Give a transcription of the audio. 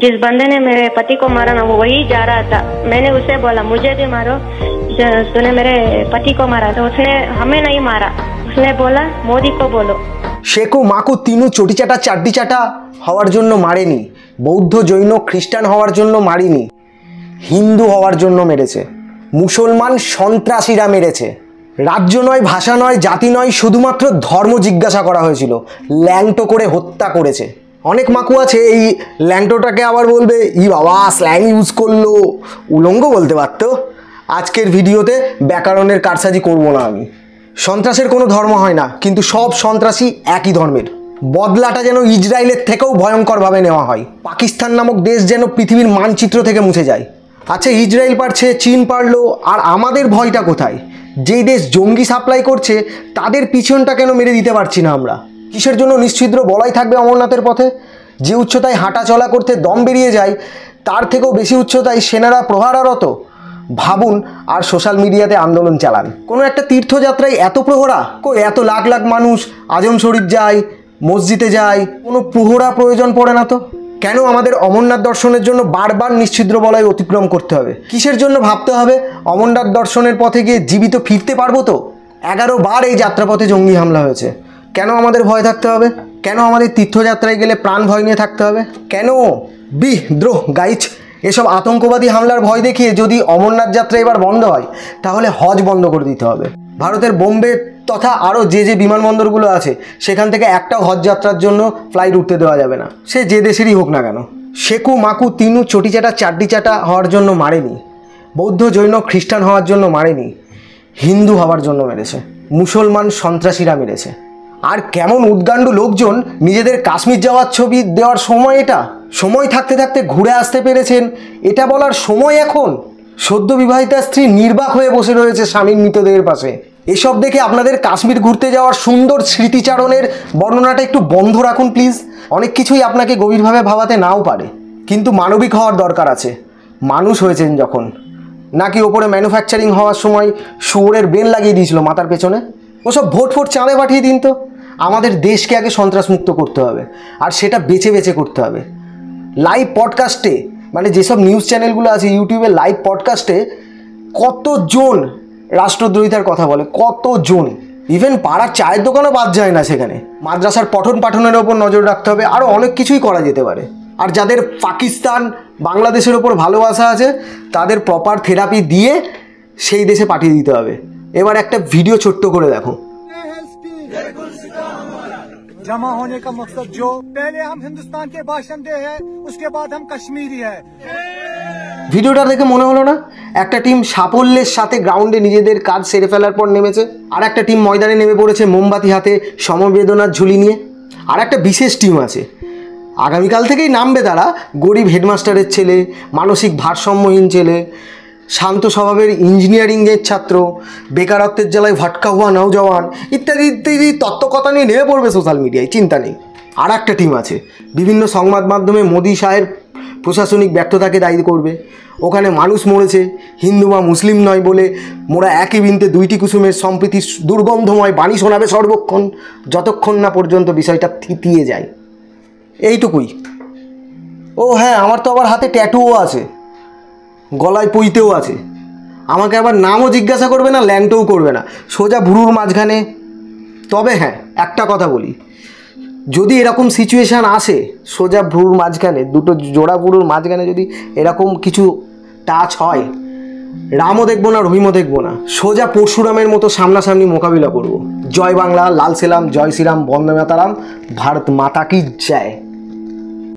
जिस बंदे ने मेरे पति को मारा ना वो वही जा रहा था। मैंने उसे बोला मुझे भी मारो, तूने मेरे पति को मारा। तो उसने हमें नहीं मारा, उसने बोला मोदी को बोलो। शेखू माकু তিনু চটি চাটা চাড্ডি চাটা হওয়ার জন্য মারেনি, বৌদ্ধ জৈন খ্রিস্টান হওয়ার জন্য মারিনি, হিন্দু হওয়ার জন্য মেরেছে। মুসলমান সন্ত্রাসীরা মেরেছে। রাজ্য নয়, ভাষা নয়, জাতি নয়, শুধুমাত্র ধর্ম জিজ্ঞাসা করা হয়েছিল। ল্যাংটো করে হত্যা করেছে। অনেক মাকু আছে এই ল্যাংটোটাকে আবার বলবে ই বাবা স্ল্যাং ইউজ করলো, উলঙ্গ বলতে পারতো। আজকের ভিডিওতে ব্যাকরণের কারসাজি করব না আমি। সন্ত্রাসের কোনো ধর্ম হয় না, কিন্তু সব সন্ত্রাসী একই ধর্মের। বদলাটা যেন ইসরায়েলের থেকেও ভয়ঙ্করভাবে নেওয়া হয়। পাকিস্তান নামক দেশ যেন পৃথিবীর মানচিত্র থেকে মুছে যায়। আচ্ছা, ইসরায়েল পারছে, চীন পারলো, আর আমাদের ভয়টা কোথায়? যেই দেশ জঙ্গি সাপ্লাই করছে তাদের পিছনটা কেন মেরে দিতে পারছি না আমরা? কিসের জন্য নিশ্ছিদ্র বলাই থাকবে অমরনাথের পথে? যে উচ্চতায় হাঁটা চলা করতে দম বেরিয়ে যায় তার থেকেও বেশি উচ্চতায় সেনারা প্রহাররত। ভাবুন আর সোশ্যাল মিডিয়াতে আন্দোলন চালান। কোনো একটা তীর্থযাত্রায় এত প্রহরা? এত লাখ লাখ মানুষ আজম শরীফ যায়, মসজিদে যায়, কোনো প্রহরা প্রয়োজন পড়ে না তো। কেন আমাদের অমরনাথ দর্শনের জন্য বারবার নিশ্ছিদ্র বলয় অতিক্রম করতে হবে? কিসের জন্য ভাবতে হবে অমরনাথ দর্শনের পথে গিয়ে জীবিত ফিরতে পারবো তো? 11 বার এই যাত্রাপথে জঙ্গি হামলা হয়েছে। কেন আমাদের ভয় থাকতে হবে? কেন আমাদের তীর্থযাত্রায় গেলে প্রাণ ভয় নিয়ে থাকতে হবে? কেন? বিদ্রোহ গাইজ, এসব আতঙ্কবাদী হামলার ভয় দেখিয়ে যদি অমরনাথ যাত্রা এবার বন্ধ হয় তাহলে হজ বন্ধ করে দিতে হবে। ভারতের বোম্বে তথা আরও যে বিমানবন্দরগুলো আছে সেখান থেকে একটাও হজ যাত্রার জন্য ফ্লাইট উঠতে দেওয়া যাবে না, সে যে দেশেরই হোক না কেন। শেখু মাকু তিনু চটি চাটা চাড্ডি চাটা হওয়ার জন্য মারেনি, বৌদ্ধ জৈন খ্রিস্টান হওয়ার জন্য মারেনি, হিন্দু হওয়ার জন্য মেরেছে। মুসলমান সন্ত্রাসীরা মেরেছে। আর কেমন উদ্গান্ডু লোকজন নিজেদের কাশ্মীর যাওয়ার ছবি দেওয়ার সময় এটা? সময় থাকতে থাকতে ঘুরে আসতে পেরেছেন এটা বলার সময় এখন? সদ্য বিবাহিতা স্ত্রী নির্বাক হয়ে বসে রয়েছে স্বামীর মৃতদেহের পাশে। এসব দেখে আপনাদের কাশ্মীর ঘুরতে যাওয়ার সুন্দর স্মৃতিচারণের বর্ণনাটা একটু বন্ধ রাখুন প্লিজ। অনেক কিছুই আপনাকে গভীরভাবে ভাবাতে নাও পারে, কিন্তু মানবিক হওয়ার দরকার আছে। মানুষ হয়েছেন যখন, নাকি ওপরে ম্যানুফ্যাকচারিং হওয়ার সময় শুয়োরের বেন লাগিয়ে দিয়েছিল মাথার পেছনে? ওসব ভোট চাঁদে পাঠিয়ে দিন তো। আমাদের দেশকে আগে সন্ত্রাসমুক্ত করতে হবে, আর সেটা বেছে বেছে করতে হবে। লাইভ পডকাস্টে, মানে যেসব নিউজ চ্যানেলগুলো আছে ইউটিউবে, লাইভ পডকাস্টে কতজন রাষ্ট্রদ্রোহিতার কথা বলে, কতজন। ইভেন পাড়ার চায়ের দোকানও বাদ যায় না সেখানে। মাদ্রাসার পঠন পাঠনের ওপর নজর রাখতে হবে, আরও অনেক কিছুই করা যেতে পারে। আর যাদের পাকিস্তান বাংলাদেশের ওপর ভালোবাসা আছে তাদের প্রপার থেরাপি দিয়ে সেই দেশে পাঠিয়ে দিতে হবে। এবার একটা ভিডিও ছোট্ট করে দেখো। जमा होने का मकसद जो पहले हम हिंदुस्तान के बाशिंदे हैं उसके बाद हम कश्मीरी हैं। ভিডিওটা দেখে মনে হলো না একটা টিম সাফল্যের সাথে গ্রাউন্ডে নিজেদের কাজ সেরে ফেলার পর নেমেছে, আর একটা টিম ময়দানে নেমে পড়েছে মোমবাতি হাতে সমবেদনার ঝুলি নিয়ে। আর একটা বিশেষ টিম আছে, আগামীকাল থেকেই নামবে তারা। গরিব হেডমাস্টারের ছেলে, মানসিক ভারসাম্যহীন ছেলে, শান্ত স্বভাবের ইঞ্জিনিয়ারিংয়ের ছাত্র, বেকারত্বের জ্বালায় ভটকা হওয়া নওজওয়ান ইত্যাদি ইত্যাদি তত্ত্বকথা নিয়ে নেমে পড়বে সোশ্যাল মিডিয়ায়, চিন্তা নেই। আর একটা টিম আছে বিভিন্ন সংবাদ মাধ্যমে মোদি শাহের প্রশাসনিক ব্যর্থতাকে দায়ী করবে। ওখানে মানুষ মরেছে, হিন্দু বা মুসলিম নয় বলে মোরা একই বিনতে দুইটি কুসুমের সম্প্রীতির দুর্গন্ধময় বাণী শোনাবে সর্বক্ষণ, যতক্ষণ না পর্যন্ত বিষয়টা থিতিয়ে যায়। এইটুকুই। ও হ্যাঁ, আমার তো আবার হাতে ট্যাটুও আছে, গলায় পইতেও আছে। আমাকে আবার নামও জিজ্ঞাসা করবে না, ল্যাংটোও করবে না, সোজা ভুরুর মাঝখানে। তবে হ্যাঁ, একটা কথা বলি, যদি এরকম সিচুয়েশান আসে সোজা ভুরুর মাঝখানে, দুটো জোড়া ভুরুর মাঝখানে যদি এরকম কিছু টাচ হয়, রামও দেখবো না, রহিমও দেখবো না, সোজা পরশুরামের মতো সামনাসামনি মোকাবিলা করব। জয় বাংলা, লাল সেলাম, জয় শ্রীরাম, বন্দে মাতারাম, ভারত মাতা কি জয়।